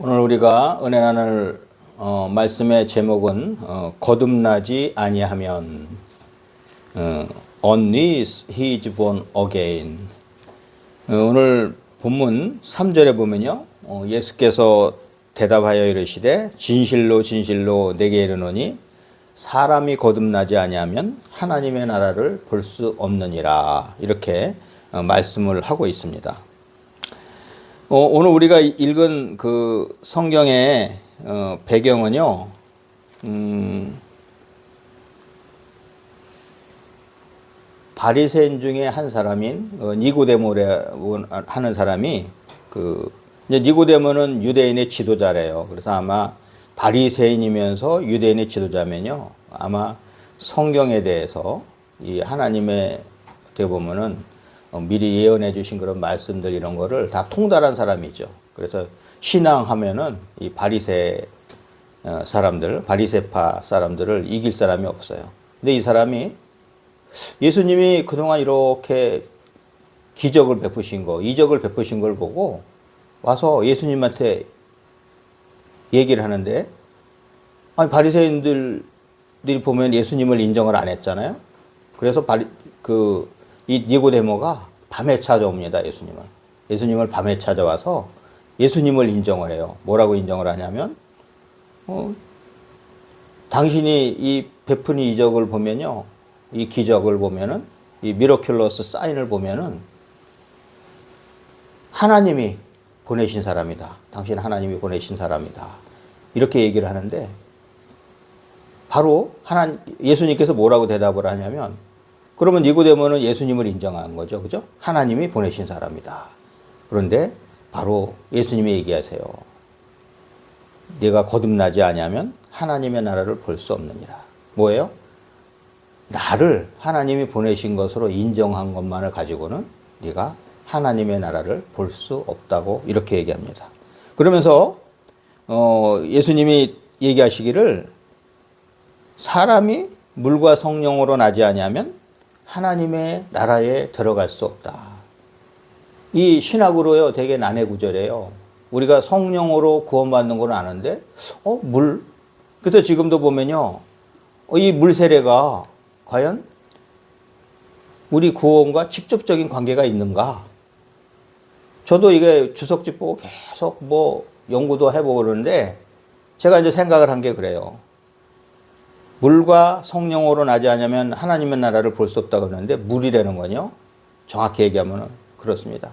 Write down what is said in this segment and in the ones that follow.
오늘 우리가 은혜 나눌 말씀의 제목은 거듭나지 아니하면 unless he is born again. 오늘 본문 3절에 보면요, 예수께서 대답하여 이르시되 진실로 진실로 내게 이르노니 사람이 거듭나지 아니하면 하나님의 나라를 볼 수 없느니라, 이렇게 말씀을 하고 있습니다. 오늘 우리가 읽은 그 성경의 배경은요, 바리새인 중에 한 사람인 니고데모라고 하는 사람이, 이제 니고데모는 유대인의 지도자래요. 그래서 아마 바리새인이면서 유대인의 지도자면요, 아마 성경에 대해서 이 하나님의 어떻게 보면은 미리 예언해 주신 그런 말씀들, 이런 거를 다 통달한 사람이죠. 그래서 신앙하면은 이 바리새 사람들, 바리새파 사람들을 이길 사람이 없어요. 근데 이 사람이 예수님이 그동안 이렇게 기적을 베푸신 거, 이적을 베푸신 걸 보고 와서 예수님한테 얘기를 하는데, 아니, 바리새인들이 보면 예수님을 인정을 안 했잖아요. 그래서 이 니고데모가 밤에 찾아옵니다, 예수님을. 예수님을 밤에 찾아와서 예수님을 인정을 해요. 뭐라고 인정을 하냐면, 당신이 이 베푼 이적을 보면요, 이 기적을 보면은, 이 미러큘러스 사인을 보면은 하나님이 보내신 사람이다. 당신 하나님이 보내신 사람이다. 이렇게 얘기를 하는데, 바로 예수님께서 뭐라고 대답을 하냐면, 그러면 니고데모는 예수님을 인정한 거죠. 그죠? 하나님이 보내신 사람이다. 그런데 바로 예수님이 얘기하세요. 네가 거듭나지 아니하면 하나님의 나라를 볼 수 없느니라. 뭐예요? 나를 하나님이 보내신 것으로 인정한 것만을 가지고는 네가 하나님의 나라를 볼 수 없다고 이렇게 얘기합니다. 그러면서 예수님이 얘기하시기를, 사람이 물과 성령으로 나지 아니하면 하나님의 나라에 들어갈 수 없다. 이 신학으로요, 되게 난해구절이에요. 우리가 성령으로 구원받는 건 아는데, 물? 그래서 지금도 보면요, 이 물 세례가 과연 우리 구원과 직접적인 관계가 있는가? 저도 이게 주석집 보고 계속 연구도 해보고 그러는데, 제가 이제 생각을 한 게 그래요. 물과 성령으로 나지 않으면 하나님의 나라를 볼 수 없다고 그러는데, 물이라는 건요, 정확히 얘기하면 그렇습니다.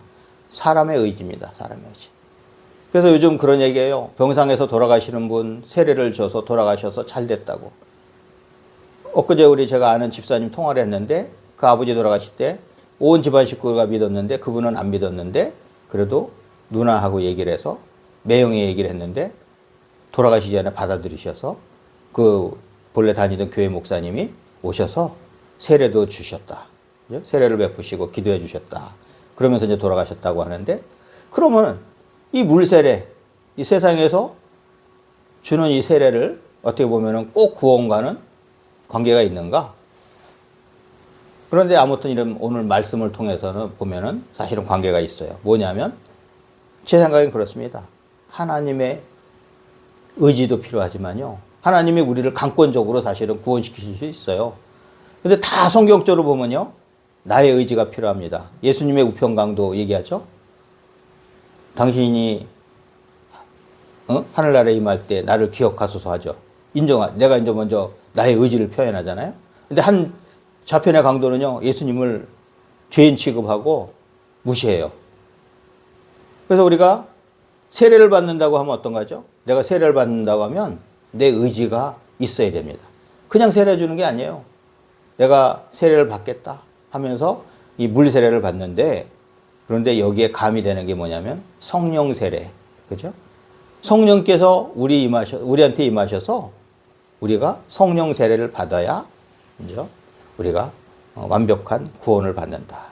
사람의 의지입니다. 사람의 의지. 그래서 요즘 그런 얘기예요. 병상에서 돌아가시는 분 세례를 줘서 돌아가셔서 잘 됐다고. 엊그제 제가 아는 집사님 통화를 했는데, 그 아버지 돌아가실 때 온 집안 식구가 믿었는데 그분은 안 믿었는데, 그래도 누나하고 얘기를 해서 매형이 얘기를 했는데, 돌아가시기 전에 받아들이셔서 본래 다니던 교회 목사님이 오셔서 세례도 주셨다. 세례를 베푸시고 기도해 주셨다. 그러면서 이제 돌아가셨다고 하는데, 그러면 이 물세례, 이 세상에서 주는 이 세례를 어떻게 보면은 꼭 구원과는 관계가 있는가? 그런데 아무튼 이런 오늘 말씀을 통해서는 보면은 사실은 관계가 있어요. 뭐냐면, 제 생각엔 그렇습니다. 하나님의 의지도 필요하지만요, 하나님이 우리를 강권적으로 사실은 구원시키실 수 있어요. 근데 다 성경적으로 보면요, 나의 의지가 필요합니다. 예수님의 우편강도 얘기하죠. 당신이 하늘나라에 임할 때 나를 기억하소서 하죠. 내가 이제 먼저 나의 의지를 표현하잖아요. 근데 한 좌편의 강도는요, 예수님을 죄인 취급하고 무시해요. 그래서 우리가 세례를 받는다고 하면 어떤 거죠? 내가 세례를 받는다고 하면 내 의지가 있어야 됩니다. 그냥 세례 주는 게 아니에요. 내가 세례를 받겠다 하면서 이 물 세례를 받는데, 그런데 여기에 가미되는 게 뭐냐면 성령 세례. 그죠? 성령께서 우리한테 임하셔서 우리가 성령 세례를 받아야 이제 우리가 완벽한 구원을 받는다.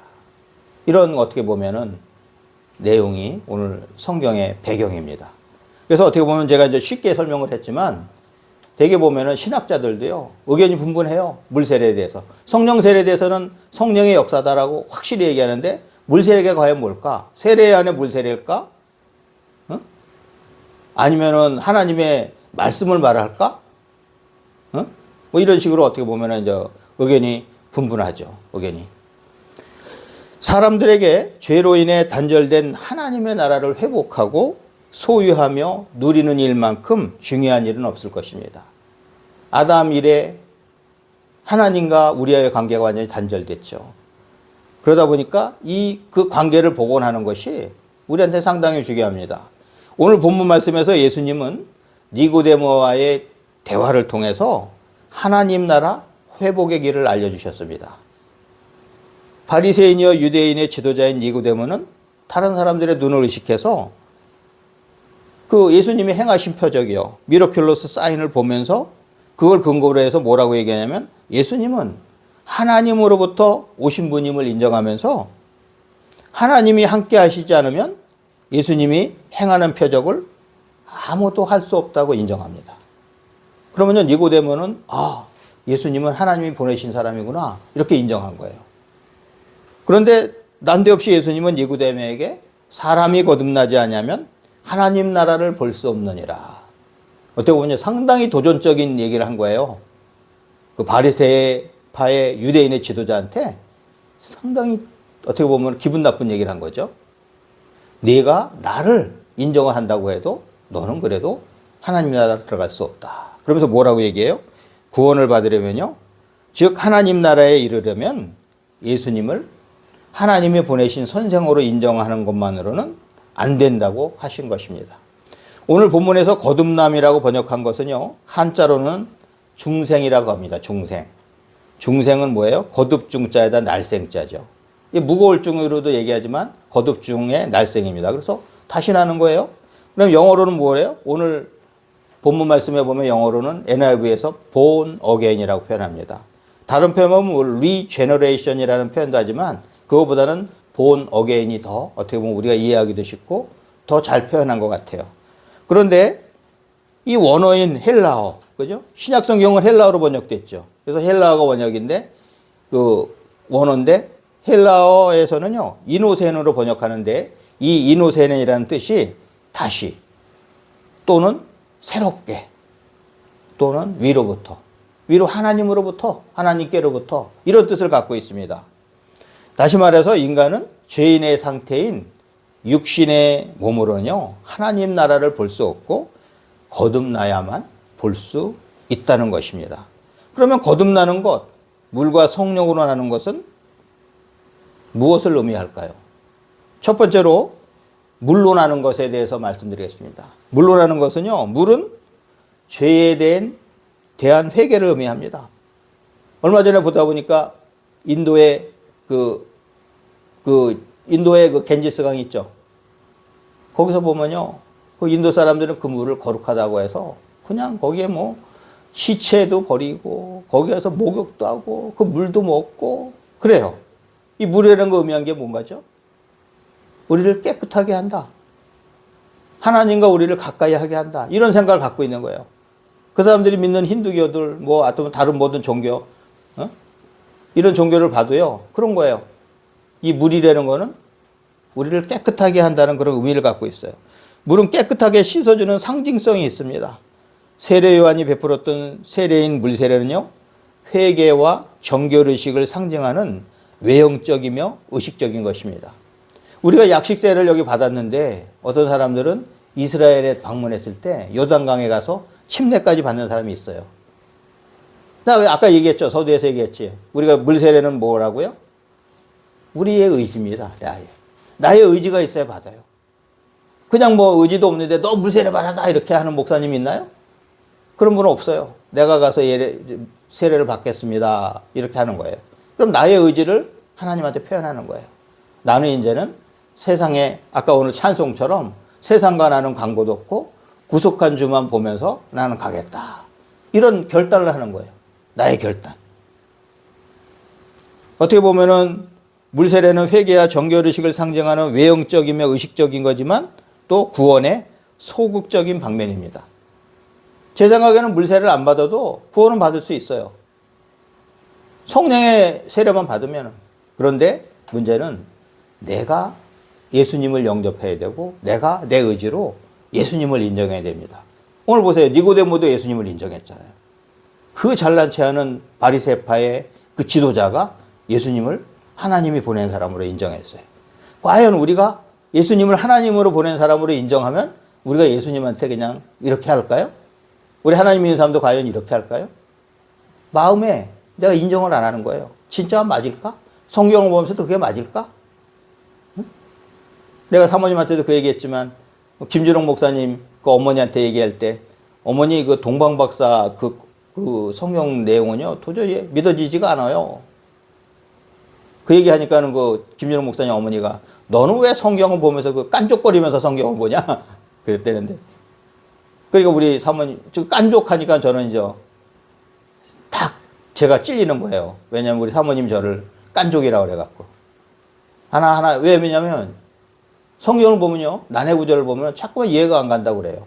이런 어떻게 보면은 내용이 오늘 성경의 배경입니다. 그래서 어떻게 보면 제가 이제 쉽게 설명을 했지만, 되게 보면은 신학자들도요, 의견이 분분해요. 물세례에 대해서. 성령 세례에 대해서는 성령의 역사다라고 확실히 얘기하는데, 물세례가 과연 뭘까? 세례 안에 물세례일까? 아니면은 하나님의 말씀을 말할까? 어? 뭐 이런 식으로 어떻게 보면은 이제 의견이 분분하죠. 의견이. 사람들에게 죄로 인해 단절된 하나님의 나라를 회복하고 소유하며 누리는 일만큼 중요한 일은 없을 것입니다. 아담 이래 하나님과 우리와의 관계가 완전히 단절됐죠. 그러다 보니까 그 관계를 복원하는 것이 우리한테 상당히 중요합니다. 오늘 본문 말씀에서 예수님은 니고데모와의 대화를 통해서 하나님 나라 회복의 길을 알려주셨습니다. 바리새인이여 유대인의 지도자인 니고데모는 다른 사람들의 눈을 의식해서 그 예수님이 행하신 표적이요, 미러큘로스 사인을 보면서 그걸 근거로 해서 뭐라고 얘기하냐면 예수님은 하나님으로부터 오신 분임을 인정하면서 하나님이 함께 하시지 않으면 예수님이 행하는 표적을 아무도 할 수 없다고 인정합니다. 그러면요, 니고데모는 예수님은 하나님이 보내신 사람이구나 이렇게 인정한 거예요. 그런데 난데없이 예수님은 니고데모에게 사람이 거듭나지 않으면 하나님 나라를 볼 수 없느니라. 어떻게 보면 상당히 도전적인 얘기를 한 거예요. 그 바리새파의 유대인의 지도자한테 상당히 어떻게 보면 기분 나쁜 얘기를 한 거죠. 네가 나를 인정한다고 해도 너는 그래도 하나님 나라로 들어갈 수 없다. 그러면서 뭐라고 얘기해요? 구원을 받으려면요, 즉 하나님 나라에 이르려면 예수님을 하나님이 보내신 선생으로 인정하는 것만으로는 안 된다고 하신 것입니다. 오늘 본문에서 거듭남이라고 번역한 것은요, 한자로는 중생이라고 합니다. 중생. 중생은 뭐예요? 거듭중자에다 날생자죠. 무거울 중으로도 얘기하지만 거듭중의 날생입니다. 그래서 다시 나는 거예요. 그럼 영어로는 뭐래요? 오늘 본문 말씀에 보면 영어로는 NIV에서 born again이라고 표현합니다. 다른 표현은 regeneration이라는 표현도 하지만 그거보다는 born again이 더 어떻게 보면 우리가 이해하기도 쉽고 더 잘 표현한 것 같아요. 그런데 이 원어인 헬라어, 그죠? 신약 성경은 헬라어로 번역됐죠. 그래서 헬라어가 번역인데 그 원어인데 헬라어에서는요, 이노센으로 번역하는데 이 이노센이라는 뜻이 다시 또는 새롭게 또는 위로부터, 위로 하나님으로부터, 하나님께로부터 이런 뜻을 갖고 있습니다. 다시 말해서 인간은 죄인의 상태인 육신의 몸으로는요, 하나님 나라를 볼 수 없고 거듭나야만 볼 수 있다는 것입니다. 그러면 거듭나는 것, 물과 성령으로 나는 것은 무엇을 의미할까요? 첫 번째로 물로 나는 것에 대해서 말씀드리겠습니다. 물로 나는 것은요, 물은 죄에 대한 회개를 의미합니다. 얼마 전에 보다 보니까 인도의 인도의 그 겐지스강 있죠. 거기서 보면요, 그 인도 사람들은 그 물을 거룩하다고 해서 그냥 거기에 뭐 시체도 버리고 거기 가서 목욕도 하고 그 물도 먹고 그래요. 이 물이라는 거 의미한 게 뭔가죠? 우리를 깨끗하게 한다. 하나님과 우리를 가까이 하게 한다. 이런 생각을 갖고 있는 거예요. 그 사람들이 믿는 힌두교들, 뭐, 다른 모든 종교, 이런 종교를 봐도요, 그런 거예요. 이 물이라는 거는 우리를 깨끗하게 한다는 그런 의미를 갖고 있어요. 물은 깨끗하게 씻어주는 상징성이 있습니다. 세례 요한이 베풀었던 세례인 물세례는요, 회개와 정결의식을 상징하는 외형적이며 의식적인 것입니다. 우리가 약식세를 여기 받았는데 어떤 사람들은 이스라엘에 방문했을 때 요단강에 가서 침례까지 받는 사람이 있어요. 나 아까 얘기했죠. 서두에서 얘기했지. 우리가 물세례는 뭐라고요? 우리의 의지입니다. 나의 의지가 있어야 받아요. 그냥 뭐 의지도 없는데 너 물세례 받아라 이렇게 하는 목사님이 있나요? 그런 분은 없어요. 내가 가서 세례를 받겠습니다. 이렇게 하는 거예요. 그럼 나의 의지를 하나님한테 표현하는 거예요. 나는 이제는 세상에 아까 오늘 찬송처럼 세상과 나는 광고도 없고 구속한 주만 보면서 나는 가겠다. 이런 결단을 하는 거예요. 나의 결단. 어떻게 보면은 물세례는 회개와 정결의식을 상징하는 외형적이며 의식적인 거지만 또 구원의 소극적인 방면입니다. 제 생각에는 물세례를 안 받아도 구원은 받을 수 있어요. 성령의 세례만 받으면. 그런데 문제는 내가 예수님을 영접해야 되고 내가 내 의지로 예수님을 인정해야 됩니다. 오늘 보세요. 니고데모도 예수님을 인정했잖아요. 그 잘난 체하는 바리새파의 그 지도자가 예수님을 하나님이 보낸 사람으로 인정했어요. 과연 우리가 예수님을 하나님으로 보낸 사람으로 인정하면 우리가 예수님한테 그냥 이렇게 할까요? 우리 하나님 믿는 사람도 과연 이렇게 할까요? 마음에 내가 인정을 안 하는 거예요. 진짜 맞을까? 성경을 보면서도 그게 맞을까? 응? 내가 사모님한테도 그 얘기했지만 김준홍 목사님 그 어머니한테 얘기할 때 어머니 그 동방박사 그 성경 내용은요 도저히 믿어지지가 않아요. 그 얘기하니까는 그 김준홍 목사님 어머니가 너는 왜 성경을 보면서 그 깐족거리면서 성경을 보냐? 그랬다는데. 그러니까 우리 사모님 깐족하니까 저는 이제 딱 제가 찔리는 거예요. 왜냐면 우리 사모님 저를 깐족이라고 그래갖고. 하나하나, 왜냐면 성경을 보면요. 난해 구절을 보면 자꾸만 이해가 안 간다고 그래요.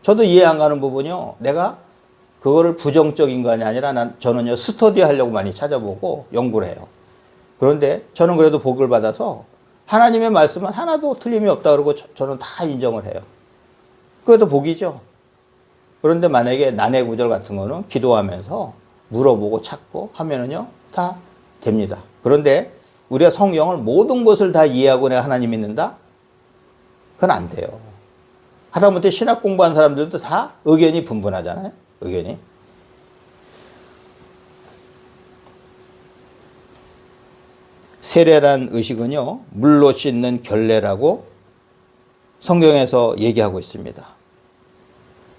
저도 이해 안 가는 부분이요. 내가 그거를 부정적인 거 아니라 저는요. 스터디 하려고 많이 찾아보고 연구를 해요. 그런데 저는 그래도 복을 받아서 하나님의 말씀은 하나도 틀림이 없다 그러고 저는 다 인정을 해요. 그것도 복이죠. 그런데 만약에 난해 구절 같은 거는 기도하면서 물어보고 찾고 하면은요. 다 됩니다. 그런데 우리가 성경을 모든 것을 다 이해하고 내가 하나님 믿는다? 그건 안 돼요. 하다못해 신학 공부한 사람들도 다 의견이 분분하잖아요. 의견이. 세례란 의식은요. 물로 씻는 결례라고 성경에서 얘기하고 있습니다.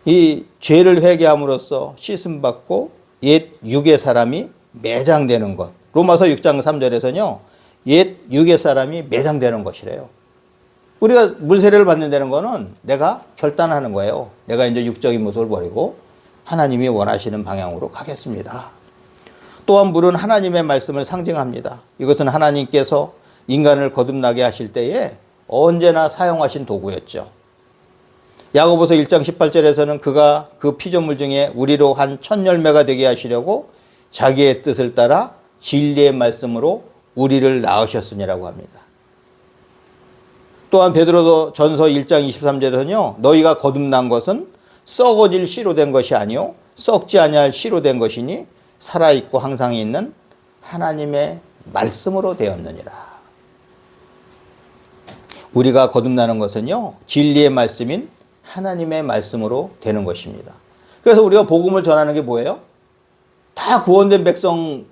이 죄를 회개함으로써 씻음 받고 옛 육의 사람이 매장되는 것. 로마서 6장 3절에서는요. 옛 육의 사람이 매장되는 것이래요. 우리가 물세례를 받는다는 거는 내가 결단하는 거예요. 내가 이제 육적인 모습을 버리고 하나님이 원하시는 방향으로 가겠습니다. 또한 물은 하나님의 말씀을 상징합니다. 이것은 하나님께서 인간을 거듭나게 하실 때에 언제나 사용하신 도구였죠. 야고보서 1장 18절에서는 그가 그 피조물 중에 우리로 한 첫 열매가 되게 하시려고 자기의 뜻을 따라 진리의 말씀으로 우리를 낳으셨으니라고 합니다. 또한 베드로 전서 1장 23절에서는요. 너희가 거듭난 것은 썩어질 씨로 된 것이 아니요 썩지 아니할 씨로 된 것이니 살아있고 항상 있는 하나님의 말씀으로 되었느니라. 우리가 거듭나는 것은요. 진리의 말씀인 하나님의 말씀으로 되는 것입니다. 그래서 우리가 복음을 전하는 게 뭐예요? 다 구원된 백성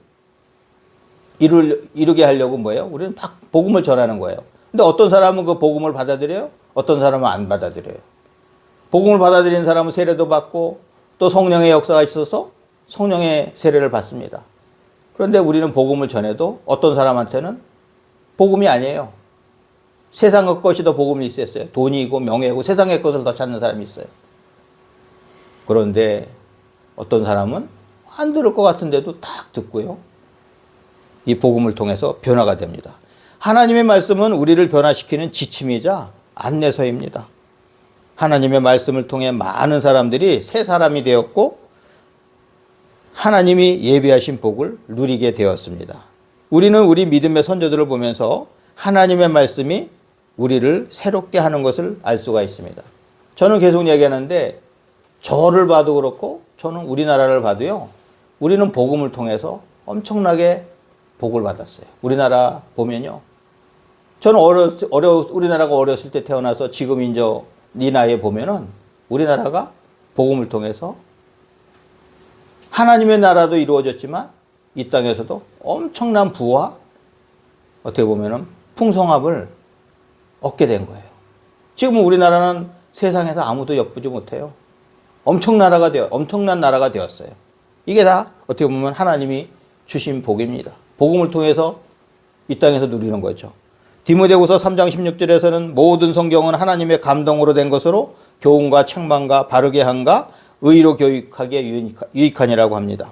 이루게 하려고 뭐예요? 우리는 다 복음을 전하는 거예요. 근데 어떤 사람은 그 복음을 받아들여요? 어떤 사람은 안 받아들여요. 복음을 받아들이는 사람은 세례도 받고 또 성령의 역사가 있어서 성령의 세례를 받습니다. 그런데 우리는 복음을 전해도 어떤 사람한테는 복음이 아니에요. 세상의 것이 더 복음이 있었어요. 돈이고 명예고 세상의 것을 더 찾는 사람이 있어요. 그런데 어떤 사람은 안 들을 것 같은데도 딱 듣고요. 이 복음을 통해서 변화가 됩니다. 하나님의 말씀은 우리를 변화시키는 지침이자 안내서입니다. 하나님의 말씀을 통해 많은 사람들이 새 사람이 되었고 하나님이 예비하신 복을 누리게 되었습니다. 우리는 우리 믿음의 선조들을 보면서 하나님의 말씀이 우리를 새롭게 하는 것을 알 수가 있습니다. 저는 계속 얘기하는데 저를 봐도 그렇고 저는 우리나라를 봐도요. 우리는 복음을 통해서 엄청나게 복을 받았어요. 우리나라 보면요. 저는 우리나라가 어렸을 때 태어나서 지금 이제 이 나이에 보면은 우리나라가 복음을 통해서 하나님의 나라도 이루어졌지만 이 땅에서도 엄청난 부와 어떻게 보면은 풍성함을 얻게 된 거예요. 지금 우리나라는 세상에서 아무도 엿보지 못해요. 엄청난 나라가 되었어요. 이게 다 어떻게 보면 하나님이 주신 복입니다. 복음을 통해서 이 땅에서 누리는 거죠. 디모데후서 3장 16절에서는 모든 성경은 하나님의 감동으로 된 것으로 교훈과 책망과 바르게 함과 의로 교육하기에 유익하니라고 합니다.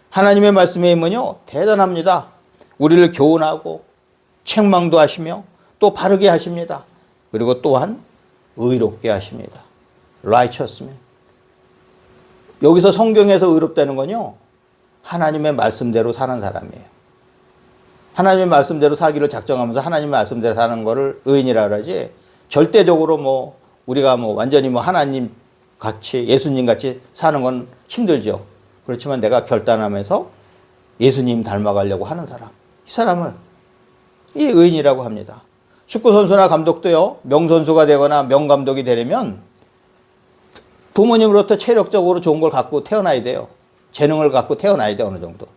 하나님의 말씀의 힘은요 대단합니다. 우리를 교훈하고 책망도 하시며 또 바르게 하십니다. 그리고 또한 의롭게 하십니다. righteous면. 여기서 성경에서 의롭다는 건요 하나님의 말씀대로 사는 사람이에요. 하나님의 말씀대로 살기를 작정하면서 하나님의 말씀대로 사는 거를 의인이라 그러지 절대적으로 뭐 우리가 뭐 완전히 뭐 하나님 같이 예수님 같이 사는 건 힘들죠. 그렇지만 내가 결단하면서 예수님 닮아가려고 하는 사람, 이 사람을 이 의인이라고 합니다. 축구 선수나 감독도요, 명선수가 되거나 명감독이 되려면 부모님으로부터 체력적으로 좋은 걸 갖고 태어나야 돼요. 재능을 갖고 태어나야 돼, 어느 정도.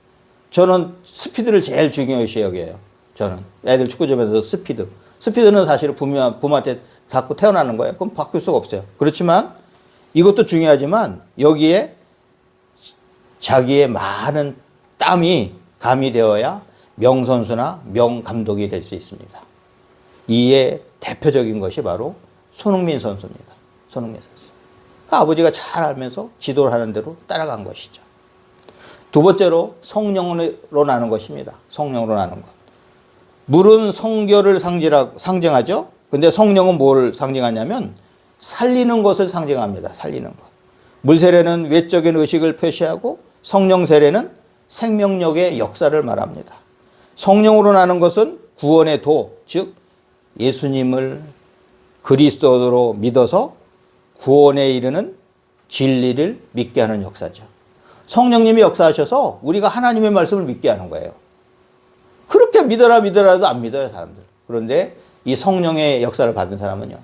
저는 스피드를 제일 중요시 여겨요. 저는 애들 축구점에서 스피드. 스피드는 사실 부모한테 갖고 태어나는 거예요. 그럼 바뀔 수가 없어요. 그렇지만 이것도 중요하지만 여기에 자기의 많은 땀이 가미되어야 명선수나 명감독이 될 수 있습니다. 이에 대표적인 것이 바로 손흥민 선수입니다. 손흥민 선수. 그 아버지가 잘 알면서 지도를 하는 대로 따라간 것이죠. 두 번째로 성령으로 나는 것입니다. 성령으로 나는 것. 물은 성결을 상징하죠. 근데 성령은 뭘 상징하냐면 살리는 것을 상징합니다. 살리는 것. 물 세례는 외적인 의식을 표시하고 성령 세례는 생명력의 역사를 말합니다. 성령으로 나는 것은 구원의 도, 즉 예수님을 그리스도로 믿어서 구원에 이르는 진리를 믿게 하는 역사죠. 성령님이 역사하셔서 우리가 하나님의 말씀을 믿게 하는 거예요. 그렇게 믿어라도 안 믿어요, 사람들. 그런데 이 성령의 역사를 받은 사람은요,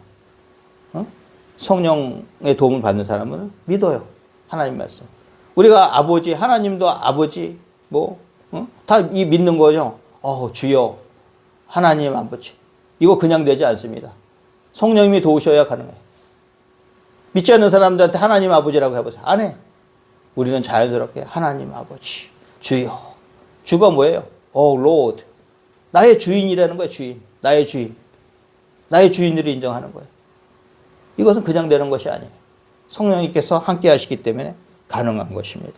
성령의 도움을 받는 사람은 믿어요. 하나님 말씀. 우리가 아버지, 하나님도 아버지, 다 이 믿는 거죠. 주여, 하나님 아버지. 이거 그냥 되지 않습니다. 성령님이 도우셔야 가능해요. 믿지 않는 사람들한테 하나님 아버지라고 해보세요. 안 해. 우리는 자연스럽게 하나님 아버지, 주여. 주가 뭐예요? Lord. 나의 주인이라는 거예요, 주인. 나의 주인. 나의 주인으로 인정하는 거예요. 이것은 그냥 되는 것이 아니에요. 성령님께서 함께 하시기 때문에 가능한 것입니다.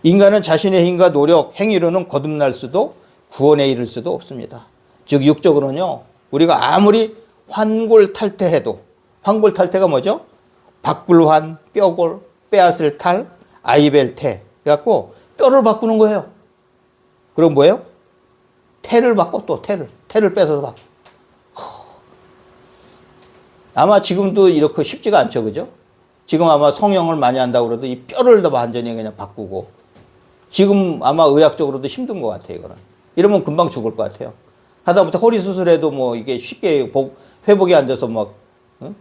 인간은 자신의 힘과 노력, 행위로는 거듭날 수도 구원에 이를 수도 없습니다. 즉 육적으로는요, 우리가 아무리 환골탈태해도, 환골탈태가 뭐죠? 박굴환, 뼈골, 빼앗을 탈, 아이벨태. 그래갖고 뼈를 바꾸는 거예요. 그럼 뭐예요? 태를 바꿔, 또 태를 뺏어서 바꿔. 아마 지금도 이렇게 쉽지가 않죠, 그죠? 지금 아마 성형을 많이 한다고 그래도 이 뼈를 더 완전히 그냥 바꾸고, 지금 아마 의학적으로도 힘든 것 같아요, 이거는. 이러면 금방 죽을 것 같아요. 하다못해 허리 수술해도 뭐 이게 쉽게 회복이 안 돼서 막,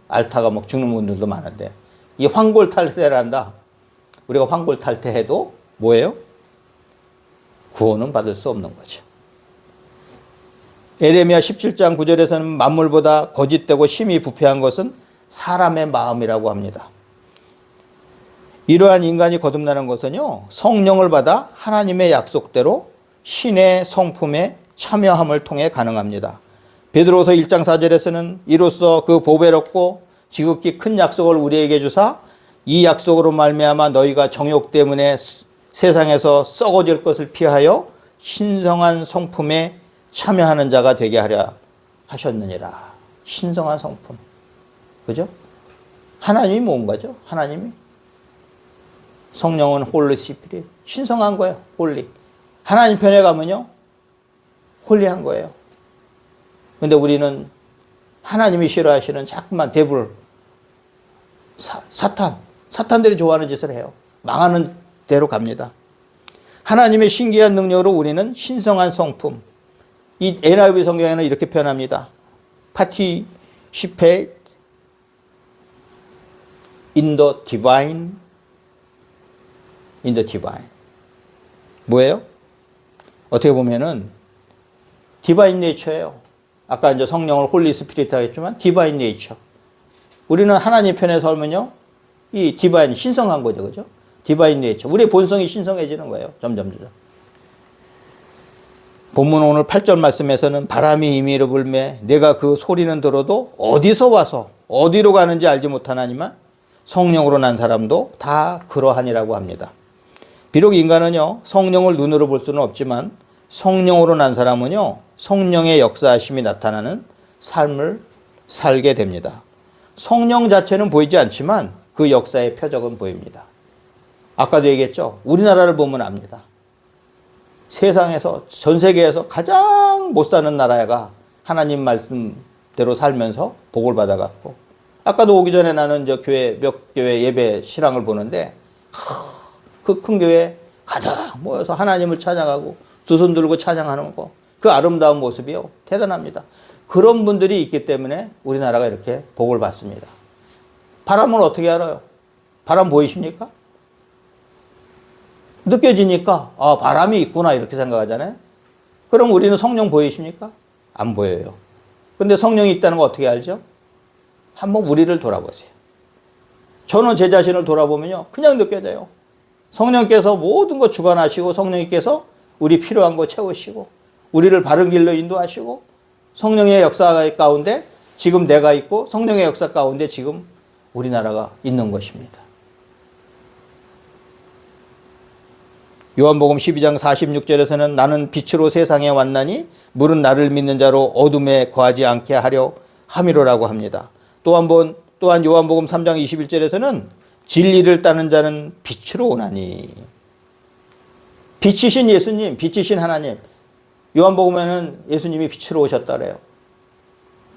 앓다가 막 죽는 분들도 많은데, 이 환골탈태를 한다. 우리가 환골탈태해도 뭐예요? 구원은 받을 수 없는 거죠. 에레미야 17장 9절에서는 만물보다 거짓되고 심히 부패한 것은 사람의 마음이라고 합니다. 이러한 인간이 거듭나는 것은요, 성령을 받아 하나님의 약속대로 신의 성품에 참여함을 통해 가능합니다. 베드로서 1장 4절에서는 이로써 그 보배롭고 지극히 큰 약속을 우리에게 주사 이 약속으로 말미암아 너희가 정욕 때문에 세상에서 썩어질 것을 피하여 신성한 성품에 참여하는 자가 되게 하려 하셨느니라. 신성한 성품. 그죠? 하나님이 뭔가죠? 하나님이. 성령은 홀리 시피릿. 신성한 거예요. 홀리. 하나님 편에 가면요, 홀리한 거예요. 근데 우리는 하나님이 싫어하시는 자꾸만 데블, 사탄들이 좋아하는 짓을 해요. 망하는 대로 갑니다. 하나님의 신기한 능력으로 우리는 신성한 성품, 이 NIV 성경에는 이렇게 표현합니다. Participate in the divine. 뭐예요? 어떻게 보면은 디바인 네이처예요. 아까 이제 성령을 홀리 스피릿 하겠지만 디바인 네이처. 우리는 하나님 편에 서면요, 이 디바인 신성한 거죠, 그죠? 디바인 네이처. 우리의 본성이 신성해지는 거예요, 점점. 본문 오늘 8절 말씀에서는 바람이 임의로 불매 내가 그 소리는 들어도 어디서 와서 어디로 가는지 알지 못하나니만 성령으로 난 사람도 다 그러하니라고 합니다. 비록 인간은요, 성령을 눈으로 볼 수는 없지만 성령으로 난 사람은요, 성령의 역사하심이 나타나는 삶을 살게 됩니다. 성령 자체는 보이지 않지만 그 역사의 표적은 보입니다. 아까도 얘기했죠. 우리나라를 보면 압니다. 세상에서, 전 세계에서 가장 못 사는 나라가 하나님 말씀대로 살면서 복을 받아갖고 아까도 오기 전에 나는 저 교회, 몇 교회 예배 실황을 보는데, 그 큰 교회 가득 모여서 하나님을 찬양하고 두 손 들고 찬양하는 거, 그 아름다운 모습이요. 대단합니다. 그런 분들이 있기 때문에 우리나라가 이렇게 복을 받습니다. 바람은 어떻게 알아요? 바람 보이십니까? 느껴지니까, 아, 바람이 있구나, 이렇게 생각하잖아요. 그럼 우리는 성령 보이십니까? 안 보여요. 근데 성령이 있다는 거 어떻게 알죠? 한번 우리를 돌아보세요. 저는 제 자신을 돌아보면요, 그냥 느껴져요. 성령께서 모든 거 주관하시고, 성령님께서 우리 필요한 거 채우시고, 우리를 바른 길로 인도하시고, 성령의 역사 가운데 지금 내가 있고, 성령의 역사 가운데 지금 우리나라가 있는 것입니다. 요한복음 12장 46절에서는 나는 빛으로 세상에 왔나니 물은 나를 믿는 자로 어둠에 거하지 않게 하려 함이로라고 합니다. 또한 요한복음 3장 21절에서는 진리를 따는 자는 빛으로 오나니. 빛이신 예수님, 빛이신 하나님. 요한복음에는 예수님이 빛으로 오셨다래요.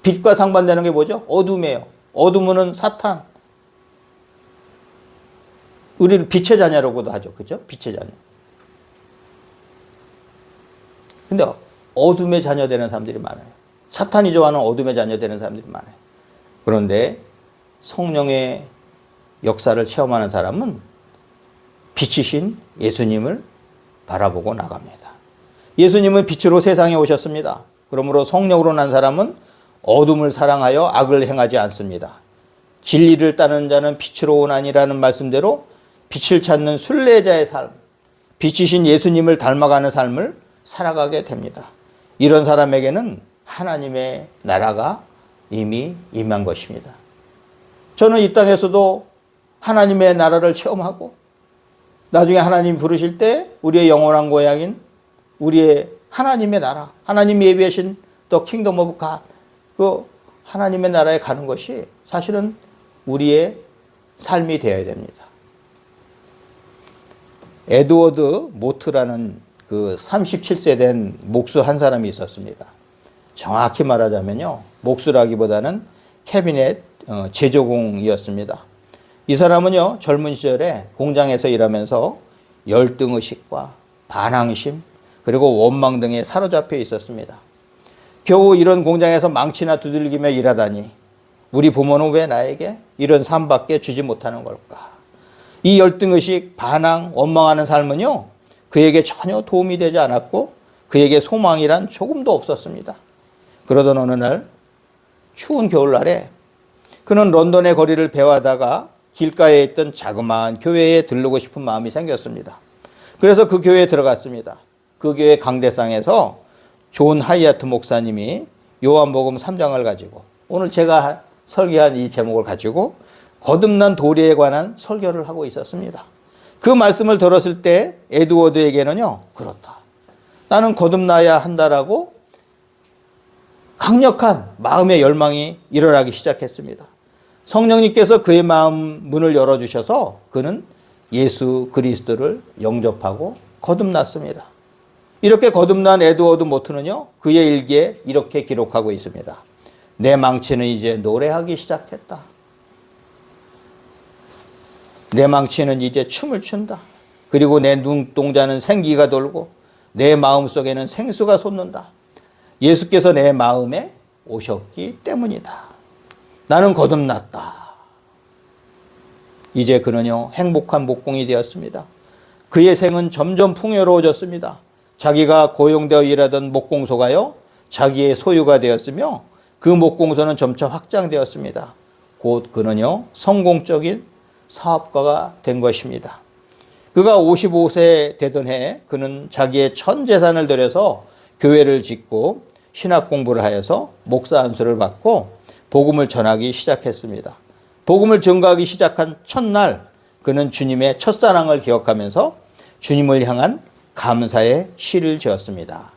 빛과 상반되는 게 뭐죠? 어둠이에요. 어둠은 사탄. 우리를 빛의 자녀라고도 하죠. 그죠? 빛의 자녀. 근데 어둠의 자녀 되는 사람들이 많아요. 사탄이 좋아하는 어둠의 자녀 되는 사람들이 많아요. 그런데 성령의 역사를 체험하는 사람은 빛이신 예수님을 바라보고 나갑니다. 예수님은 빛으로 세상에 오셨습니다. 그러므로 성령으로 난 사람은 어둠을 사랑하여 악을 행하지 않습니다. 진리를 따르는 자는 빛으로 오나니라는 말씀대로 빛을 찾는 순례자의 삶, 빛이신 예수님을 닮아가는 삶을 살아가게 됩니다. 이런 사람에게는 하나님의 나라가 이미 임한 것입니다. 저는 이 땅에서도 하나님의 나라를 체험하고 나중에 하나님 부르실 때 우리의 영원한 고향인 우리의 하나님의 나라, 하나님이 예비하신 The Kingdom of God, 그 하나님의 나라에 가는 것이 사실은 우리의 삶이 되어야 됩니다. 에드워드 모트라는 그 37세 된 목수 한 사람이 있었습니다. 정확히 말하자면요, 목수라기보다는 캐비넷 제조공이었습니다. 이 사람은요, 젊은 시절에 공장에서 일하면서 열등의식과 반항심, 그리고 원망 등에 사로잡혀 있었습니다. 겨우 이런 공장에서 망치나 두들기며 일하다니 우리 부모는 왜 나에게 이런 삶밖에 주지 못하는 걸까? 이 열등의식, 반항, 원망하는 삶은요, 그에게 전혀 도움이 되지 않았고 그에게 소망이란 조금도 없었습니다. 그러던 어느 날 추운 겨울날에 그는 런던의 거리를 배회하다가 길가에 있던 자그마한 교회에 들르고 싶은 마음이 생겼습니다. 그래서 그 교회에 들어갔습니다. 그 교회 강대상에서 존 하이아트 목사님이 요한복음 3장을 가지고, 오늘 제가 설계한 이 제목을 가지고 거듭난 도리에 관한 설교를 하고 있었습니다. 그 말씀을 들었을 때 에드워드에게는요, 그렇다, 나는 거듭나야 한다라고 강력한 마음의 열망이 일어나기 시작했습니다. 성령님께서 그의 마음 문을 열어주셔서 그는 예수 그리스도를 영접하고 거듭났습니다. 이렇게 거듭난 에드워드 모트는요, 그의 일기에 이렇게 기록하고 있습니다. 내 망치는 이제 노래하기 시작했다. 내 망치는 이제 춤을 춘다. 그리고 내 눈동자는 생기가 돌고 내 마음속에는 생수가 솟는다. 예수께서 내 마음에 오셨기 때문이다. 나는 거듭났다. 이제 그는요, 행복한 목공이 되었습니다. 그의 생은 점점 풍요로워졌습니다. 자기가 고용되어 일하던 목공소가요, 자기의 소유가 되었으며 그 목공소는 점차 확장되었습니다. 곧 그는요, 성공적인 사업가가 된 것입니다. 그가 55세 되던 해 그는 자기의 전 재산을 들여서 교회를 짓고 신학 공부를 하여서 목사 안수를 받고 복음을 전하기 시작했습니다. 복음을 전가하기 시작한 첫날 그는 주님의 첫사랑을 기억하면서 주님을 향한 감사의 시를 지었습니다.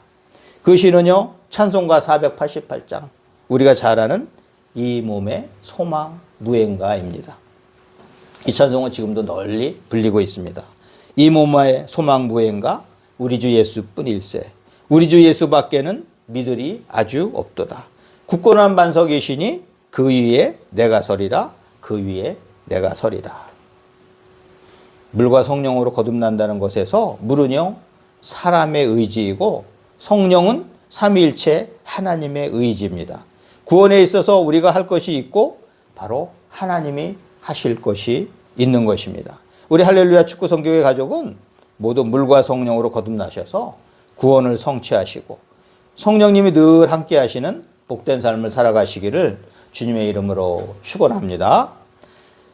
그 시는요, 찬송가 488장, 우리가 잘 아는 이 몸의 소망 무엔가입니다. 이 찬송은 지금도 널리 불리고 있습니다. 이 몸의 소망 무엔가, 우리 주 예수뿐일세. 우리 주 예수밖에는 믿으리 아주 없도다. 굳건한 반석이시니 그 위에 내가 서리라. 그 위에 내가 서리라. 물과 성령으로 거듭난다는 것에서 물은요, 사람의 의지이고 성령은 삼위일체 하나님의 의지입니다. 구원에 있어서 우리가 할 것이 있고 바로 하나님이 하실 것이 있는 것입니다. 우리 할렐루야 축구 성교회 가족은 모두 물과 성령으로 거듭나셔서 구원을 성취하시고 성령님이 늘 함께 하시는 복된 삶을 살아가시기를 주님의 이름으로 축원합니다.